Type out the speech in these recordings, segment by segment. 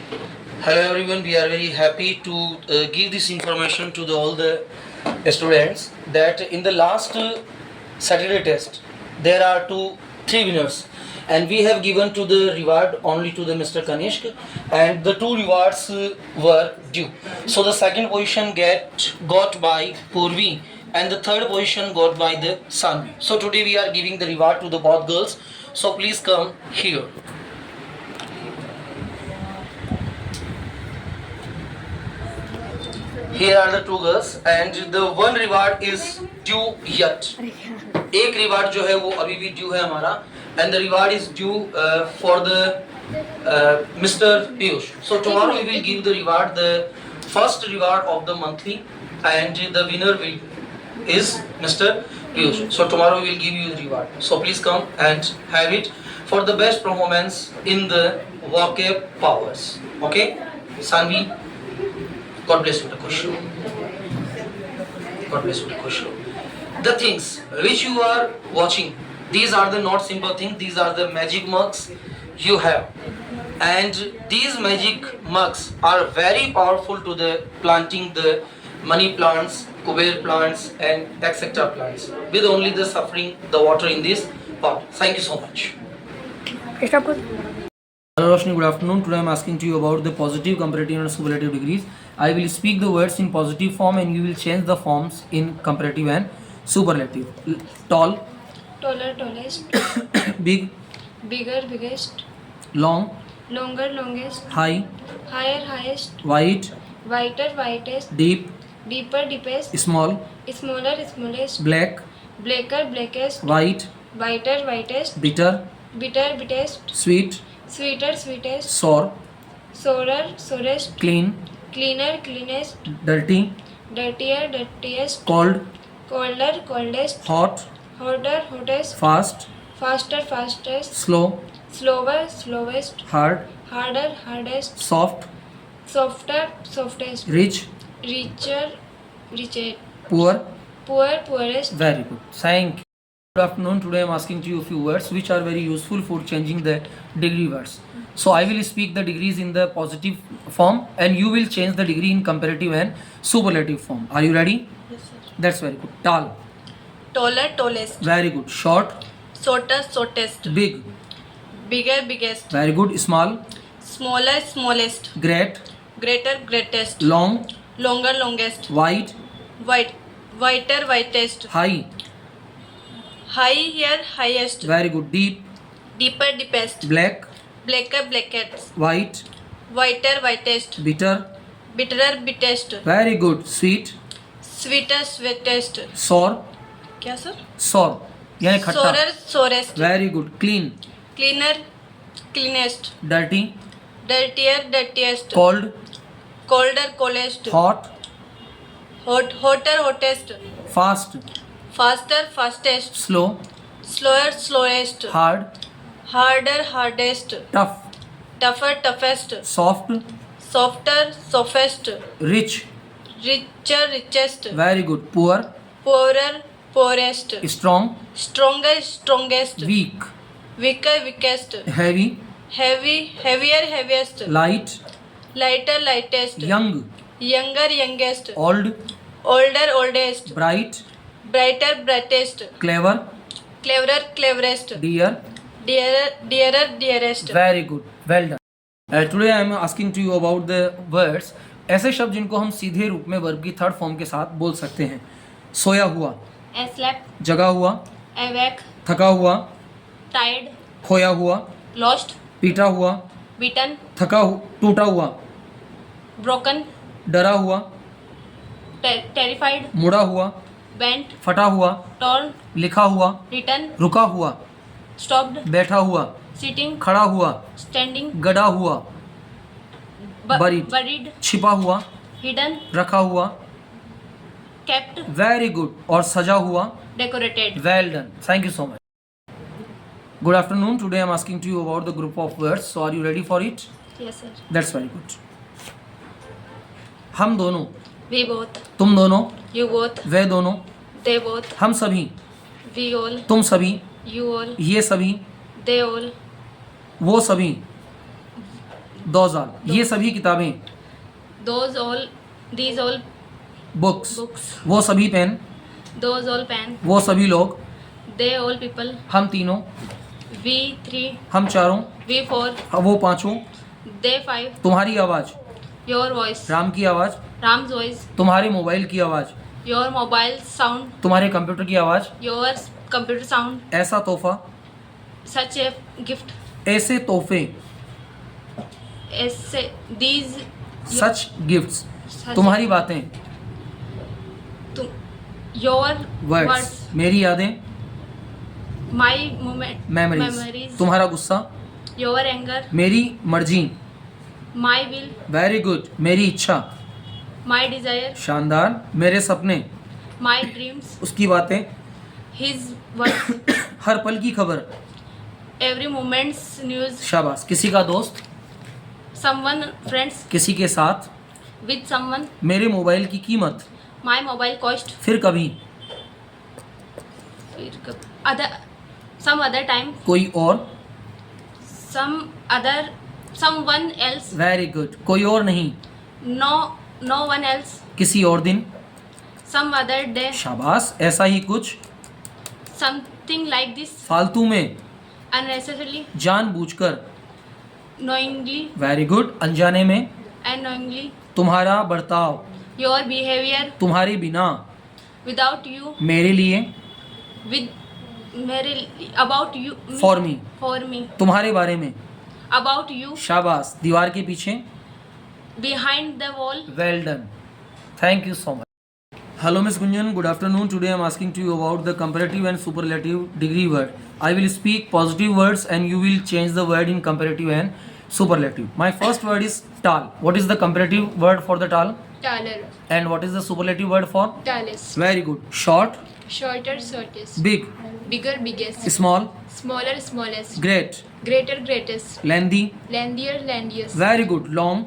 Hello everyone, we are very happy to give this information to all the students that in the last Saturday test there are three winners, and we have given to the reward only to the Mr. Kanishk, and the two rewards were due. So the second position got by Purvi and the third position got by the Sanvi. So today we are giving the reward to the both girls. So please come here. Here are the two girls and the one reward is due yet. एक reward जो है वो अभी भी due है हमारा, and the reward is due for the Mr. Piyush. So tomorrow we will give the reward, the first reward of the monthly, and the winner is Mr. Piyush. So tomorrow we will give you the reward. So please come and have it for the best performance in the vocab powers. Okay, Sanvi. God bless you, the question. God bless you, the question. The things which you are watching, these are the not simple things, these are the magic mugs you have. And these magic mugs are very powerful to the planting the money plants, kuber plants and etc. plants with only the suffering the water in this pot. Thank you so much. Hello Roshni, good afternoon. Today I am asking to you about the positive, comparative and superlative degrees. I will speak the words in positive form and you will change the forms in comparative and superlative. Tall, taller, tallest, big, bigger, biggest, long, longer, longest, high, higher, highest, white, whiter, whitest, deep, deeper, deepest, small, smaller, smallest, black, blacker, blackest, white, whiter, whitest, bitter, bitter, bittest, sweet, sweeter, sweetest, sour, sourer, sourest, clean, cleaner, cleanest, dirty, dirtier, dirtiest, cold, colder, coldest, hot, hotter, hottest, fast, faster, fastest, slow, slower, slowest, hard, harder, hardest, soft, softer, softest, rich, richer, richer, poor. poor, poorest. Very good. Thank you. Good afternoon. Today I am asking to you a few words which are very useful for changing the degree words. So I will speak the degrees in the positive form and you will change the degree in comparative and superlative form. Are you ready? Yes, sir. That's very good. Tall. Taller, tallest. Very good. Short. Shorter, shortest. Big. Bigger, biggest. Very good. Small. Smaller, smallest. Great. Greater, greatest. Long. Longer, longest. White. White, whiter, whitest. High. High, here, highest. Very good. Deep. Deeper, deepest. Black. Blacker, blackest. White. Whiter, whitest. Bitter. Bitterer, bittest. Very good. Sweet. Sweeter, sweetest. Sour. क्या sir? Sour. यानी खट्टा. Sourer, sourest. Very good. Clean. Cleaner, cleanest. Dirty. Dirtier, dirtiest. Cold. Colder, coldest. Hot. Hotter, hottest. Fast. Faster, fastest. Slow. Slower, slowest. Hard. Harder, hardest. Tough. Tougher, toughest. Soft. Softer, softest. Rich. Richer, richest. Very good. Poor. Poorer, poorest. Strong. Stronger, strongest. Weak. Weaker, weakest. Heavy. Heavy, heavier, heaviest. Light. Lighter, lightest. Young. Younger, youngest. Old. Older, oldest. Bright. Brighter, brightest. Clever. Cleverer, cleverest. Dear. Dearer, dearest. Very good. Well done. Today I am asking to you about the words. ऐसे शब्द जिनको हम सीधे रूप में verb की third form के साथ बोल सकते हैं. सोया हुआ. Slept, जगा हुआ. awake, थका हुआ. tired, खोया हुआ. lost, पीटा हुआ. beaten, टूटा हुआ. broken, डरा हुआ. terrified, मुड़ा हुआ. bent, फटा हुआ. torn, लिखा हुआ. written, रुका हुआ. stopped, बैठा हुआ. sitting, खड़ा हुआ. standing, गड़ा हुआ. buried, छिपा हुआ. hidden, रखा हुआ. kept, very good. और सजा हुआ. decorated. Well done. Thank you so much. Good afternoon. Today I am asking to you about the group of words. So are you ready for it? Yes, sir. That's very good. हम दोनों. We both, तुम दोनों. you both, वे दोनों. they both, हम सभी. we all, तुम सभी. you all, ये सभी. they all, वो सभी. those all, ये सभी किताबें, those all, these all books, books, वो सभी पेन, those all pen, वो सभी लोग, they all people, हम तीनों, we three, हम चारों, we four, वो पांचों, they five, तुम्हारी आवाज़, your voice, राम की आवाज़, Ram's voice, तुम्हारे मोबाइल की आवाज़, your mobile sound, तुम्हारे कंप्यूटर की आवाज़, your computer sound, ऐसा तोहफा, such a gift, ऐसे तोहफे, ऐसे these सच गिफ्ट्स, such- तुम्हारी बातें, तुम your वर्ड्स, words, मेरी यादें, my moment, मेमोरीज, memories, तुम्हारा गुस्सा, your anger, मेरी मर्जी, my will, वेरी गुड, मेरी इच्छा, my desire, शानदार, मेरे सपने, my dreams, उसकी बातें, his words, हर पल की खबर, every moment's news, शाबाश, किसी का दोस्त, someone friends किसी के साथ, with someone, मेरे मोबाइल की कीमत, my mobile cost, फिर कभी, other, some other time, कोई और, someone else, वेरी गुड, कोई और नहीं, no one else, किसी और दिन, some other day, शाबाश, ऐसा ही कुछ, something like this, फालतू में, unnecessarily, जानबूझकर, knowingly, वेरी गुड, अनजाने में, unknowingly, तुम्हारा बर्ताव, your behavior, तुम्हारे बिना, without you, मेरे लिए, with मेरे about you, for me, for me, तुम्हारे बारे में, about you, शाबाश, दीवार के पीछे, behind the wall, well done, thank you so much. Hello Miss Gunjan, good afternoon. Today I am asking to you about the comparative and superlative degree word. I will speak positive words and you will change the word in comparative and superlative. My first word is tall. What is the comparative word for the tall? taller, And what is the superlative word for? tallest, Very good. Short, shorter, shortest, big, bigger, biggest, small, smaller, smallest, great, greater, greatest, lengthy, lengthier, lengthiest, very good. Long,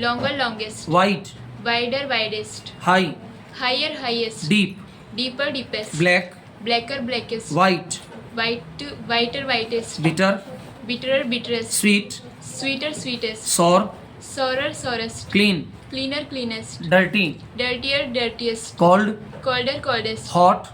longer, longest, wide, wider, widest, high, higher, highest, deep, deeper, deepest, black, blacker, blackest, white, whiter, whitest, bitter, bitterer, bitterest, sweet, sweeter, sweetest, sour, sourer, sourest, clean, cleaner, cleanest, dirty, dirtier, dirtiest, cold, colder, coldest, hot,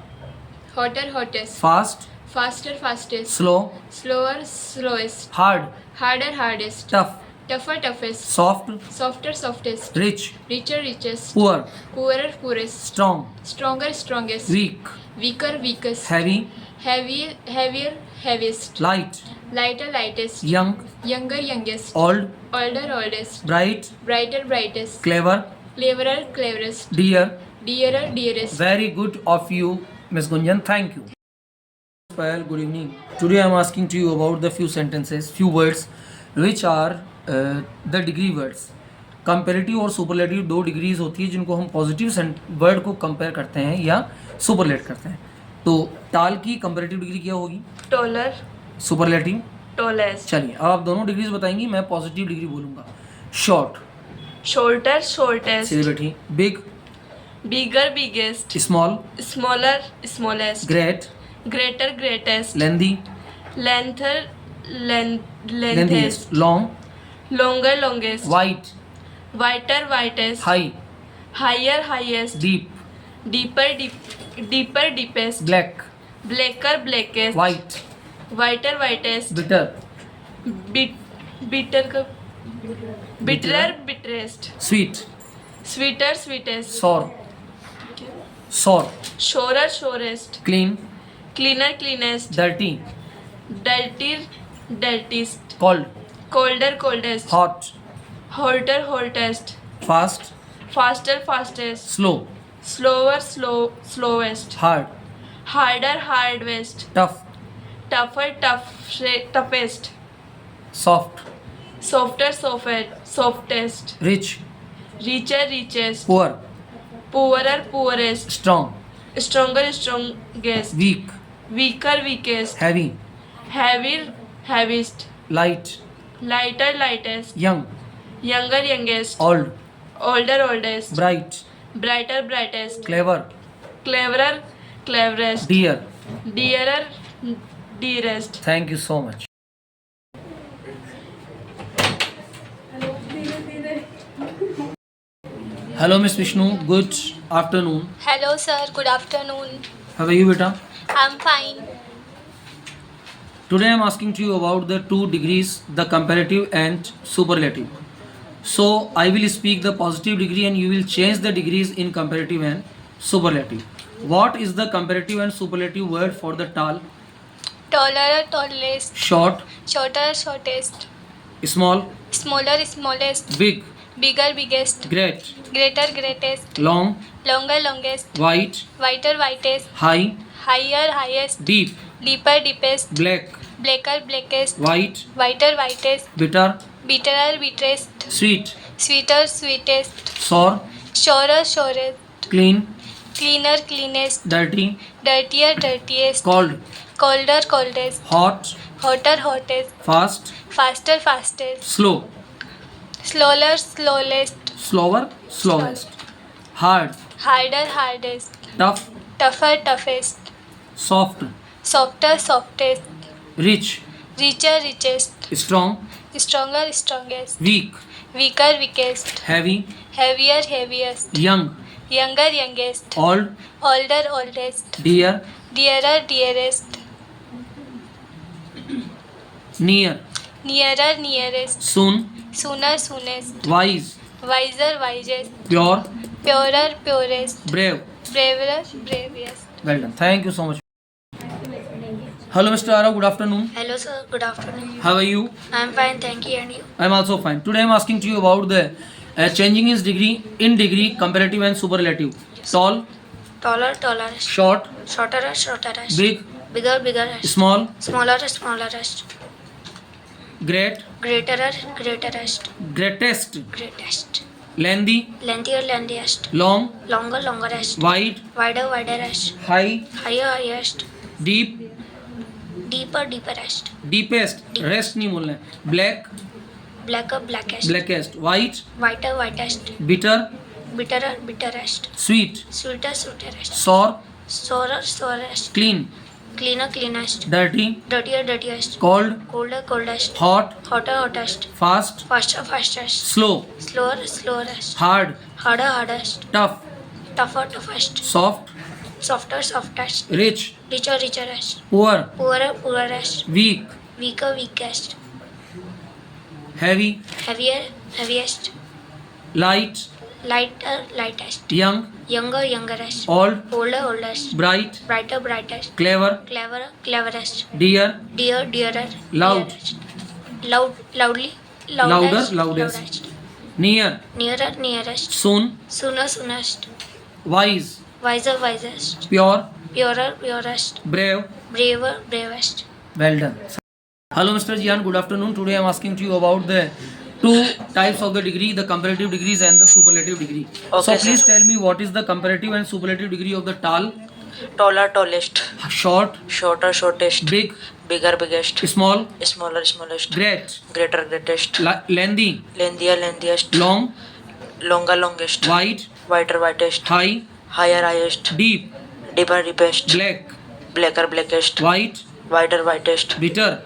hotter, hottest, fast, faster, fastest, slow, slower, slowest, hard, harder, hardest, tough, tougher, toughest, soft, softer, softest, rich, richer, richest, poor, poorer, poorest, strong, stronger, strongest, weak, weaker, weakest, heavy, heavier, heaviest, light, lighter, lightest, young, younger, youngest, old, older, oldest, bright, brighter, brightest, clever, cleverer, cleverest, dear. dearer, dearest. Very good of you, Miss Gunjan. Thank you. Well, good evening. Today I am asking to you about the few sentences, few words, which are the degree words. Comparative और superlative दो degrees होती है जिनको हम positive word को compare करते हैं या सुपरलेट करते हैं. तो टाल की कंपेरेटिव डिग्री क्या होगी? taller, superlative. tallest, चलिए अब आप दोनों डिग्रीज बताएंगी, मैं पॉजिटिव डिग्री बोलूँगा. शॉर्ट, shorter, shortest, सीधे बैठी. Big, bigger, biggest, small, smaller, smallest, great, greater, greatest, lengthy, lengther, lengthiest, lengthiest, long, longer, longest, white, whiter, whitest, high, higher, highest, deep, deeper, deeper, deepest, black, blacker, blackest, white, whiter, whitest, bitter, bitter, bitterer, bitterest, sweet, sweeter, sweetest, sour, sour, surer, surest, clean, cleaner, cleanest, dirty, dirtier, dirtiest, cold, colder, coldest, hot, hotter, hottest, fast, faster, fastest, slow, slower, slowest, hard, harder, hardest, tough, tougher, toughest, soft, softer, softest, rich, richer, richest, poor, poorer, poorest, strong, stronger, strongest, weak, weaker, weakest, heavy, heavier, heaviest, light, lighter, lightest, young, younger, youngest, old, older, oldest, bright, brighter, brightest, clever, cleverer, cleverest, dear. dearer, dearest. Thank you so much. Hello, Miss Vishnu. Good afternoon. Hello, sir. Good afternoon. How are you, beta? I'm fine. Today I am asking to you about the two degrees, the comparative and superlative. So I will speak the positive degree and you will change the degrees in comparative and superlative. What is the comparative and superlative word for the tall, Taller, tallest. short, Shorter, shortest. small, Smaller, smallest. big, Bigger, biggest. great, Greater, greatest. long, Longer, longest. white, Whiter, whitest. high, Higher, highest. deep, Deeper, deepest. black, Blacker, blackest. white, Whiter, whitest. bitter, Bitterer, bitterest. sweet, Sweeter, sweetest. sour, Surer, surest. clean, Cleaner, cleanest. dirty, Dirtier, dirtiest. cold, Colder, coldest. hot, Hotter, hottest. fast, Faster, fastest. slow, Slower, slowest. slower, slowest, hard, Harder, hardest. tough, Tougher, toughest. soft, Softer, softest. rich, Richer, richest. strong, Stronger, strongest. weak, Weaker, weakest. heavy, Heavier, heaviest. young, Younger, youngest. old, Older, oldest. dear, Dearer, dearest. near, Nearer, nearest. soon, Sooner, soonest. wise, Wiser, wisest. pure, Purer, purest. brave. Braver, bravest. Well done. Thank you so much. Hello, Mr. Ara. Good afternoon. Hello sir, good afternoon. How are you? I'm fine, thank you. And you? I am also fine. Today I am asking to you about the changing his degree in degree, comparative and superlative. Tall, Taller, tallest. short, Shorter, shorterest. big, Bigger, biggerest. small, Smaller, smallerest. great, Greater, greaterest. greatest, Greatest. lengthy, Lengthier, lengthiest. long, Longer, longerest. wide, Wider, widerest. high, Higher, highest. deep, Deeper, deeperest. deepest, rest नहीं बोलना है, black, Blacker, blackest. blackest, white, Whiter, whitest. bitter, Bitterer, bitterest. sweet, Sweeter, sweetest. sour, Sourer, sourest. clean, Cleaner, cleanest. dirty, Dirtier, dirtiest. cold, Colder, coldest. hot, Hotter, hottest. fast, Faster, fastest. slow, Slower, slowest. hard, Harder, hardest. tough, Tougher, toughest. soft, Softer, softest. rich, Richer, richest. poor, Poorer, poorest. weak, Weaker, weakest. heavy, Heavier, heaviest. light, Lighter, lightest. young, Younger, youngerest. old, Older, oldest. bright, Brighter, brightest. clever, Cleverer, cleverest. dear, Dear, dearer. Loud. Dearest. Loudly. Louder, Loudest. loudest. near, Nearer, nearest. soon, Sooner, soonest. wise, Wiser, wisest. pure, Purer, purest. brave. Braver, bravest. Well done. Hello, Mr. Jian. Good afternoon. Today I am asking to you about the two types of the degree, the comparative degrees and the superlative degree. Okay, so please sir. tell me what is the comparative and superlative degree of the tall, Taller, tallest. short, Shorter, shortest. big, Bigger, biggest. small, Smaller, smallest. great, Greater, greatest. lengthy, Lengthier, lengthiest. long, Longer, longest. wide, Whiter, whitest. high, Higher, highest. deep, Deeper, deepest. black, Blacker, blackest. white, Whiter, whitest. bitter,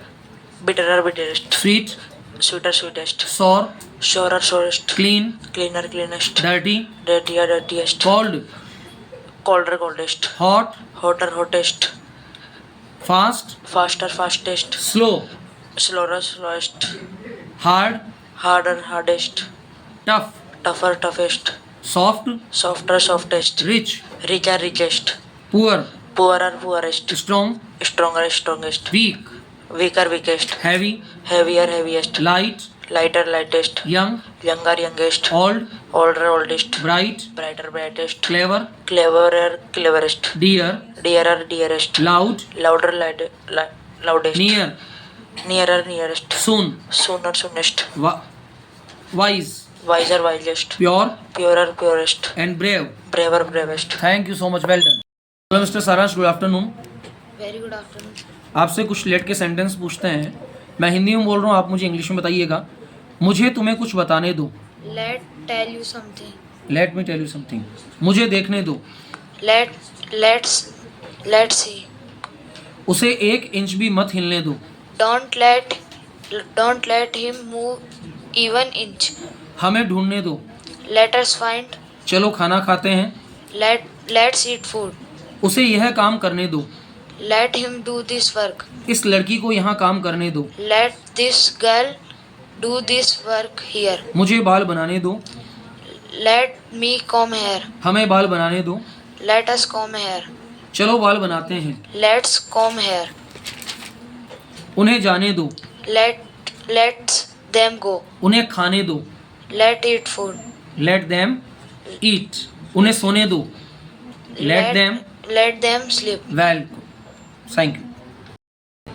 Bitterer, bitterest. sweet, Sweeter, sweetest. sour, Surer, sourest. clean, Cleaner, cleanest. dirty, Dirtier, dirtiest. cold, Colder, coldest. hot, Hotter, hottest. fast, Faster, fastest. slow, Slower, slowest. hard, Harder, hardest. tough, Tougher, toughest. soft, Softer, softest. rich, Richer, richest. poor, Poorer, poorest. strong, Stronger, strongest. weak, Weaker, weakest. heavy, Heavier, heaviest. light, Lighter, lightest. young, Younger, youngest. old, Older, oldest. bright, Brighter, brightest. clever, Cleverer, cleverest. dear, Dearer, dearest. loud, Louder, loudest. near, Nearer, nearest. soon, Sooner, soonest. wise, Wiser, wisest. pure, Purer, purest. and brave. Braver, bravest. Thank you so much. Well done. Hello, Mr. Saransh. Good afternoon. Very good afternoon. आपसे कुछ late के sentence पूछते हैं. मैं हिंदी में बोल रहा हूँ, आप मुझे इंग्लिश में बताइएगा. मुझे तुम्हें कुछ बताने दो. Let tell you something. Let me tell you something. मुझे देखने दो. Let's see. उसे 1 इंच भी मत हिलने दो. Don't let him move even inch. हमें ढूंढने दो. Let us find. चलो खाना खाते हैं। Let's eat food. उसे यह काम करने दो। Let him do this work. इस लड़की को यहाँ काम करने दो। Let this girl do this work here. मुझे बाल बनाने दो। Let me comb hair. हमें बाल बनाने दो। Let us comb hair. चलो बाल बनाते हैं। Let's comb hair. उन्हें जाने दो। Let's them go. उन्हें खाने दो। Let eat food. Let them eat. उन्हें सोने दो। Let them Let them sleep. Well thank you.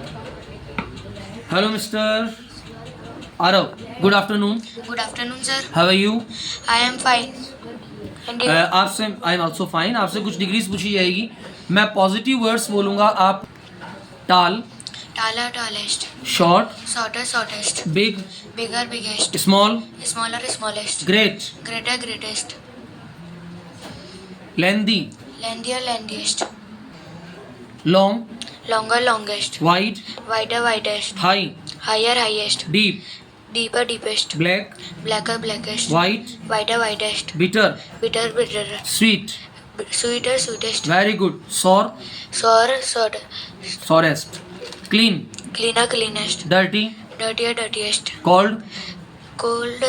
Hello mister Aarav, good afternoon. Good afternoon, sir. How are you? I am fine. And you? आपसे I am also fine. आपसे कुछ degrees पूछी जाएगी। मैं positive words बोलूँगा, आप tall, Taller, tallest. Short, Shorter, shortest. Big, Bigger, biggest. Small, Smaller, smallest. Great, Greater, greatest. Lengthy, Lengthier, lengthiest. Long, Longer, longest. Wide, Wider, widest. High, Higher, highest. Deep, Deeper, deepest. Black, Blacker, blackest. White, Wider, widest. Bitter, Bitter, bitter. Sweet, Sweeter, sweetest. Very good, sour, Sour, sour. Sourest, clean, Cleaner, cleanest. Dirty, Dirtier, dirtiest. Cold, Cold,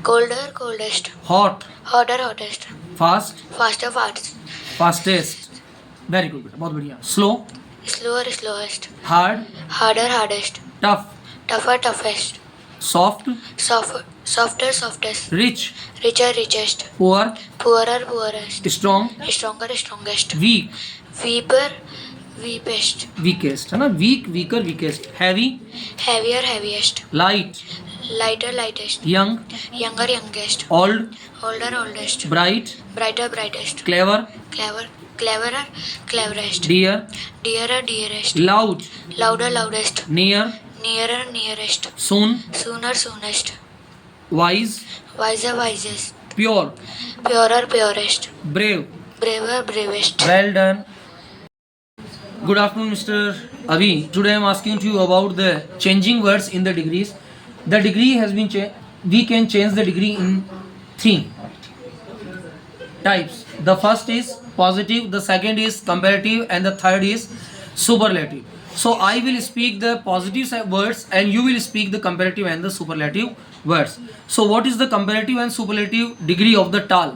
colder, coldest. Hot, Hotter, hottest. Fast, Faster, fast. Fastest. Very good बेटा, बहुत बढ़िया। Slow, Slower, slowest. Hard, Harder, hardest. Tough, Tougher, toughest. Soft, Softer, softest. Rich, Richer, richest. Poor, Poorer, poorest. Strong, Stronger, strongest. Weak, Weaker, weakest. Weakest, है ना? Weak, weaker, weakest. Heavy, Heavier, heaviest. Light, Lighter, lightest. Young, Younger, youngest. Old, Older, oldest. Bright, Brighter, brightest. Clever, Cleverer, cleverest. Dear, Dearer, dearest. Loud, Louder, loudest. Near, Nearer, nearest. Soon, Sooner, soonest. Wise, Wiser, wisest. Pure, Purer, purest. Brave. Braver, bravest. Well done. Good afternoon, Mr. Avi. Today I am asking to you about the changing words in the degrees. The degree has been we can change the degree in 3 types. The first is positive, the second is comparative, and the third is superlative. So I will speak the positive words and you will speak the comparative and the superlative words. So what is the comparative and superlative degree of the tall?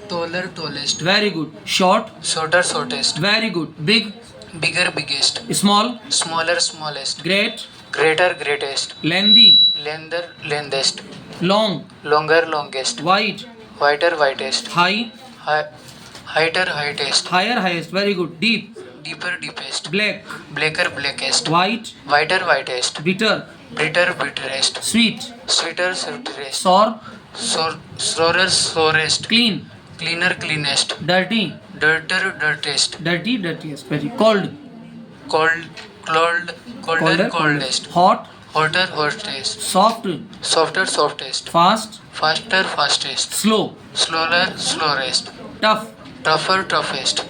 Taller, tallest. Very good. Short. Shorter, shortest. Very good. Big. Bigger, biggest. Small. Smaller, smallest. Great. Greater, greatest. Lengthy. Lengther, lengthest. Long. Longer, longest. Wide. Wider, widest. High. Heighter, highest. Higher, highest. Very good. Deep. Deeper, deepest. Black. Blacker, blackest. White. Wider, widest. Bitter. Bitter, bitterest. Sweet. Sweeter, sweetest. Sour. Sorer, sorest. Clean. Cleaner, cleanest. Dirty. Dirtier, dirtiest. Dirty, dirtiest. Very cold. Colder, coldest. Hot. Hotter, hottest. Soft. Softer, softest. Fast. Faster, fastest. Slow. Slower, slowest. Tough. Tougher, toughest.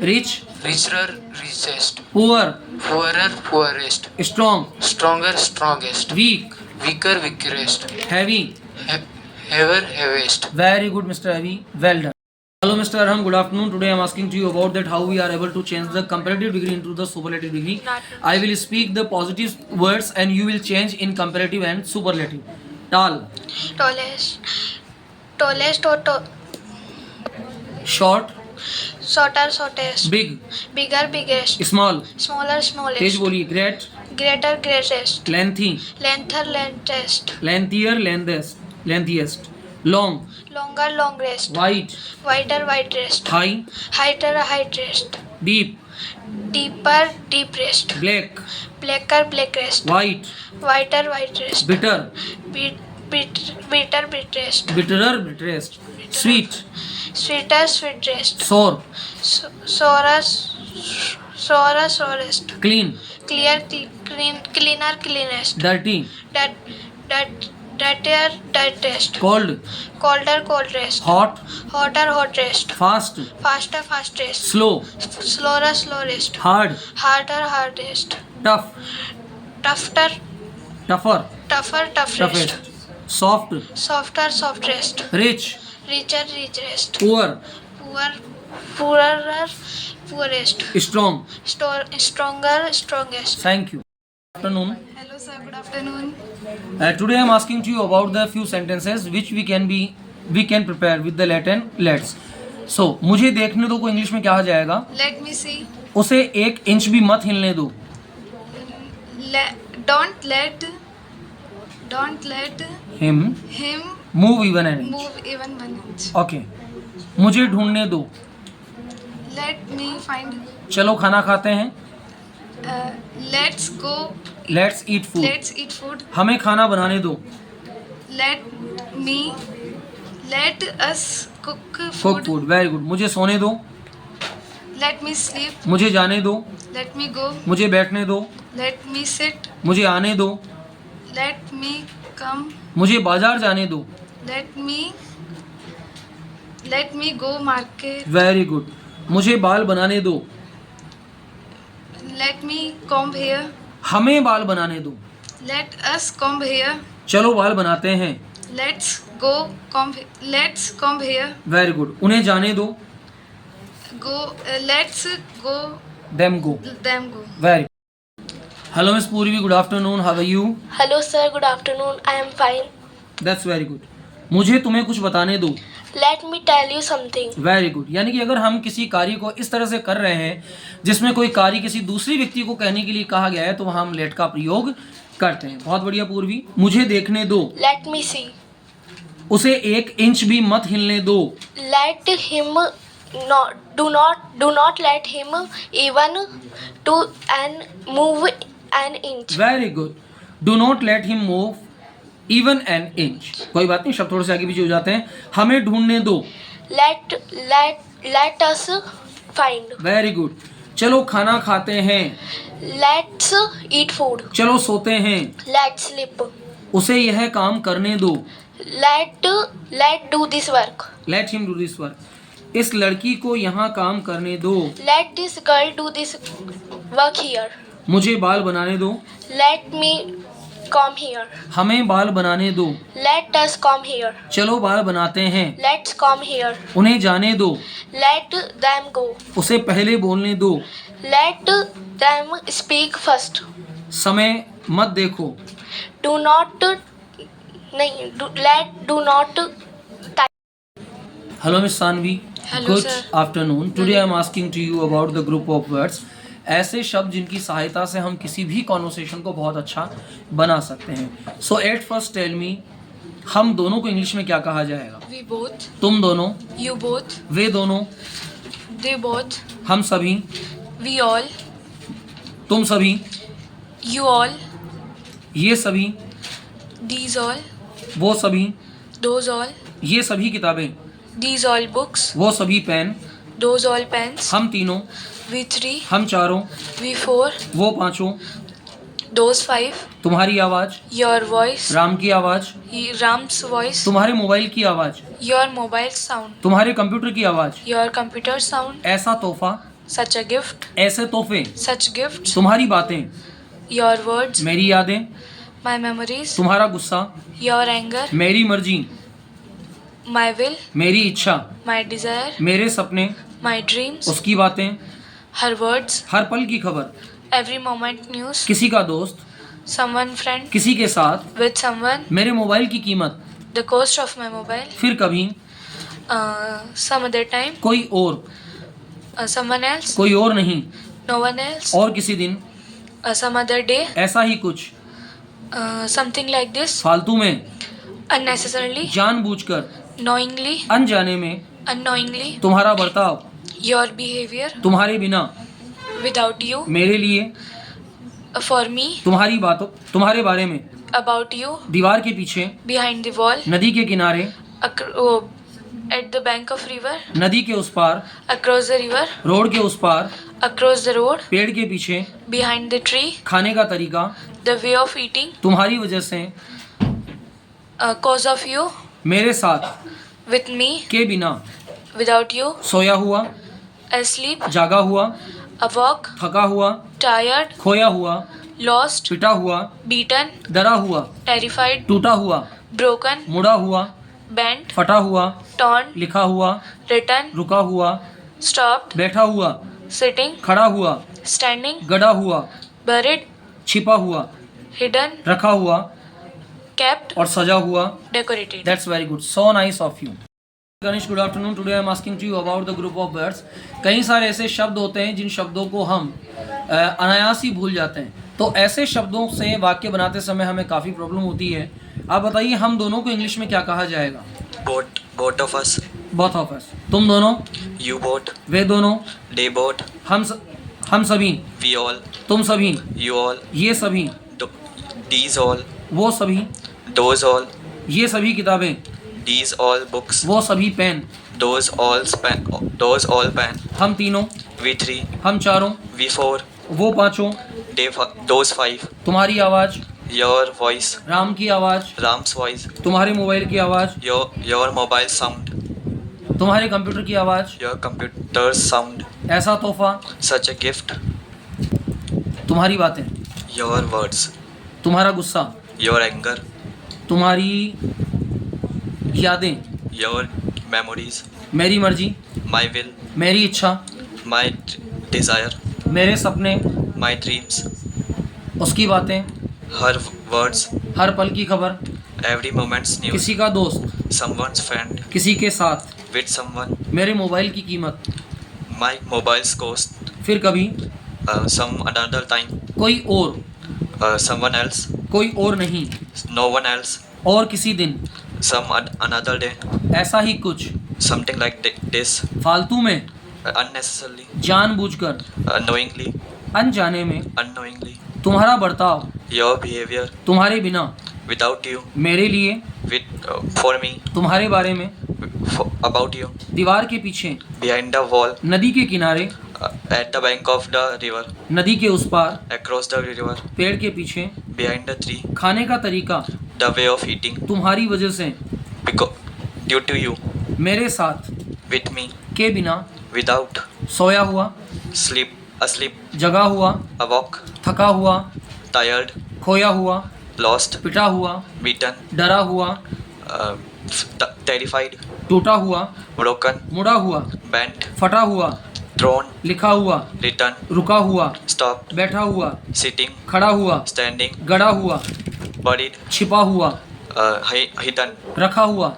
Rich. Richer, richest. Poor. Poorer, poorest. Strong. Stronger, strongest. Weak. Weaker, weakest. Heavy. Heavier, heaviest. Very good, Mr. Avi. Well done. Hello, Mr. Arham. Good afternoon. Today I am asking to you about that how we are able to change the comparative degree into the superlative degree. I will speak the positive words and you will change in comparative and superlative. Tall. Tallest or Short. shorter, shortest. Big. Bigger, biggest. Small. Smaller, Tej smallest. बोलिए. Great. Greater, greatest. Lengthy. Lengther, lengthest. Lengthier, lengthiest. Long. Longer, longest. Wide. Wider, widest. High. Heighter, heightest. Deep. Deeper, deepest. Black. Blacker, blackest. White. Whiter, whitest. Bitter. Bitter, bitterest. Bitterer, bitterest. Sweet. Sweeter, sweetest. Sour. Sorer, sorest. Clean. Cleaner, cleanest. Dirty. Dirtier, dirtiest. Cold. Colder, coldest. Hot. Hotter, hottest. Fast. Faster, fastest. Slow. Slower, slowest. Hard. Harder, hardest. Tough. Tougher, Tougher. toughest. Toughest. soft, softer, softest, rich, richer, richest, poor, poor, poorer, poorest, strong. stronger, strongest. Thank you. Afternoon. Hello sir, good afternoon. Today I am asking to you about the few sentences which we can prepare with the Latin letters. So मुझे देखने दो को English में क्या आ जाएगा? Let me see. उसे 1 inch भी मत हिलने दो. Don't let Him him move even an inch. move even 1 inch. Okay. मुझे ढूंढने दो. Let me find. चलो खाना खाते हैं. Let's go. Let's eat food. Let's eat food. हमें खाना बनाने दो. Let us cook Cook food. food. Very good. मुझे सोने दो. Let me sleep. मुझे जाने दो. Let me go. मुझे बैठने दो. Let me sit. मुझे आने दो. Let me come. मुझे बाजार जाने दो. Let me go market. Very good. मुझे बाल बनाने दो. Let me comb hair. हमें बाल बनाने दो. Let us comb hair. चलो बाल बनाते हैं. Let's comb hair. Very good. उन्हें जाने दो. Let's go. Them go. Very. Hello Miss Purvi. Good afternoon. How are you? Hello sir, good afternoon. I am fine. That's very good. मुझे तुम्हें कुछ बताने दो. Let me tell you something. Very good. यानी कि अगर हम किसी कार्य को इस तरह से कर रहे हैं जिसमें कोई कार्य किसी दूसरी व्यक्ति को कहने के लिए कहा गया है तो वहाँ हम लेट का प्रयोग करते हैं. बहुत बढ़िया पूर्वी. मुझे देखने दो. Let me see. उसे 1 इंच भी मत हिलने दो. Let him do not let him even to and move an inch. Very good. Do not let him move even an inch. कोई बात नहीं, शब्द थोड़े से आगे पीछे हो जाते हैं. हमें ढूंढने दो. Let us find. Very good. चलो खाना खाते हैं. Let's eat food. चलो सोते हैं. Let's sleep. उसे यह काम करने दो. Let do this work. Let him do this work. इस लड़की को यहाँ काम करने दो. Let this girl do this work here. मुझे बाल बनाने दो. Let me come here. हमें बाल बनाने दो. Let us come here. चलो बाल बनाते हैं. Let's come here. उन्हें जाने दो. Let them go. उसे पहले बोलने दो. Let them speak first. समय मत देखो. Do not Hello Miss Sanvi. Hello, Good sir. afternoon. Today I am asking to you about the group of words. ऐसे शब्द जिनकी सहायता से हम किसी भी कॉन्वर्सेशन को बहुत अच्छा बना सकते हैं. So at first tell me, हम दोनों को इंग्लिश में क्या कहा जाएगा? We both. तुम दोनों. You both. वे दोनों. They both. हम सभी. We all. तुम सभी. You all. ये सभी. These all. वो सभी. Those all. ये सभी किताबें. These all books. वो सभी पेन. Those all pens. हम तीनों. We three. हम चारों. We four. वो पांचों. Those five. तुम्हारी आवाज. Your voice. राम की आवाज. Ram's voice. तुम्हारे मोबाइल की आवाज. Your mobile sound. तुम्हारे कंप्यूटर की आवाज. Your computer sound. ऐसा तोहफा. Such a gift. ऐसे तोहफे. Such gifts. तुम्हारी बातें. Your words. मेरी यादें. My memories. तुम्हारा गुस्सा. Your anger. मेरी मर्जी. My will. मेरी इच्छा. My desire. मेरे सपने. My dreams. उसकी बातें. Her words. हर पल की खबर. Every moment news. किसी का दोस्त. Someone friend. किसी के साथ. With someone. मेरे मोबाइल की कीमत. The cost of my mobile. फिर कभी. Some other time. कोई और. Someone else. कोई और नहीं. No one else. और किसी दिन. Some other day. ऐसा ही कुछ. Something like this. फालतू में. Unnecessarily. जानबूझकर, knowingly, अनजाने में, unknowingly, तुम्हारा बर्ताव, your behavior, तुम्हारे बिना, without you, मेरे लिए, for me, तुम्हारी बातों, तुम्हारे बारे में, about you, दीवार के पीछे, behind the wall, नदी के किनारे, at the bank of river, नदी के उस पार, across the river, रोड के उस पार, across the road, पेड़ के पीछे, behind the tree, खाने का तरीका, the way of eating, तुम्हारी वजह से, cause of you, मेरे साथ, with me, के बिना, without you, सोया हुआ, asleep, जागा हुआ, awoke, थका हुआ, tired, खोया हुआ, lost, पिटा हुआ, beaten, डरा हुआ, terrified, टूटा हुआ, broken, मुड़ा हुआ, bent, फटा हुआ, torn, लिखा हुआ, written, रुका हुआ, stopped, बैठा हुआ, sitting, खड़ा हुआ, standing, गड़ा हुआ, buried, छिपा हुआ, hidden, रखा हुआ kept, और सजा हुआ. decorated. That's very good. So nice of you. Ganesh, good afternoon. Today I am asking to you about the group of words. कई सारे ऐसे शब्द होते हैं जिन शब्दों को हम अनायास ही भूल जाते हैं. तो ऐसे शब्दों से वाक्य बनाते समय हमें काफ़ी प्रॉब्लम होती है. आप बताइए हम दोनों को इंग्लिश में क्या कहा जाएगा? Both of us. Both of us. तुम दोनों, You both. वे दोनों, They both. हम सभी, We all. तुम सभी, You all. ये सभी, These all. वो सभी, Those all. ये सभी किताबें, These all books. वो सभी pen, Those all pen. Those all pen. हम तीनों, We three. हम चारों, We four. वो पांचों, Those five. तुम्हारी आवाज़, Your voice. राम की आवाज़, Ram's voice. तुम्हारे मोबाइल की आवाज़, Your mobile sound. तुम्हारे कंप्यूटर की आवाज़, Your computer's sound. ऐसा तोहफा, Such a gift. तुम्हारी बातें, Your words. तुम्हारा गुस्सा, Your anger. तुम्हारी यादें, Your memories. मेरी मर्जी, My will. मेरी इच्छा, My desire. मेरे सपने, My dreams. उसकी बातें, Her words. हर पल की खबर, Every moment's news. किसी का दोस्त, Someone's friend. किसी के साथ, With someone. मेरे मोबाइल की कीमत, My mobile's cost. फिर कभी, Some another time. कोई और, Someone else. कोई और नहीं, No one else. और किसी दिन, Some another day. ऐसा ही कुछ, Something like this. फालतू में, Unnecessarily. जानबूझकर, Knowingly. अनजाने में, Unknowingly. तुम्हारा बर्ताव, Your behavior. तुम्हारे बिना, Without you. मेरे लिए, For me. तुम्हारे बारे में, About you. दीवार के पीछे, Behind the wall. नदी के किनारे, At the bank of the river. नदी के उस पार, Across the river. पेड़ के पीछे, Behind the tree. खाने का तरीका, The way of eating. तुम्हारी वजह से, Due to you. मेरे साथ, With me. के बिना, Without. सोया हुआ, Asleep. जगा हुआ, Awoke. थका हुआ, Tired. खोया हुआ, Lost. पिटा हुआ, Beaten. डरा हुआ, Terrified. टूटा हुआ, Broken. मुड़ा हुआ, Bent. फटा हुआ, Thrown. लिखा हुआ, Written. रुका हुआ, Stopped. बैठा हुआ, Sitting. खड़ा हुआ, Standing. गड़ा हुआ, Buried. छिपा हुआ, Hidden. रखा हुआ,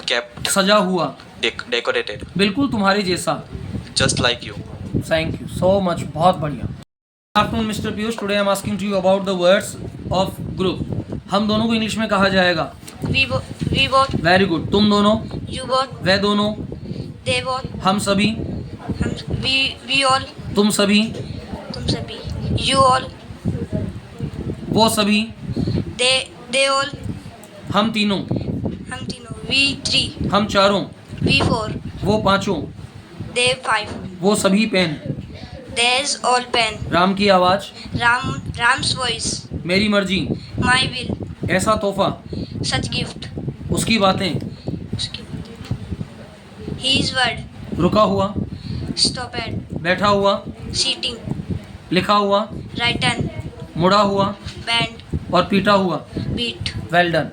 Kept. सजा हुआ, Decorated. बिल्कुल तुम्हारे जैसा. Just like you. Thank you so much, बहुत बढ़िया. Afternoon mister Piyush, today I am asking to you about the words of group. हम दोनों को इंग्लिश में कहा जाएगा. We both. Very good. तुम दोनों, You both. वे दोनों, They both. हम सभी, We all. तुम सभी, तुम सभी. You all. वो सभी, They all. हम तीनों, हम तीनों. We three. हम चारों, We four. वो पांचों, They five. वो सभी pen, There's all pen. Ram की आवाज़, Ram's voice. मेरी मर्जी, My will. ऐसा तोहफा, Such gift. उसकी बातें, His word. रुका हुआ, Stop at. बैठा हुआ, Sitting. लिखा हुआ, Written. मुड़ा हुआ Bend. और पीटा हुआ. Beat. Well done.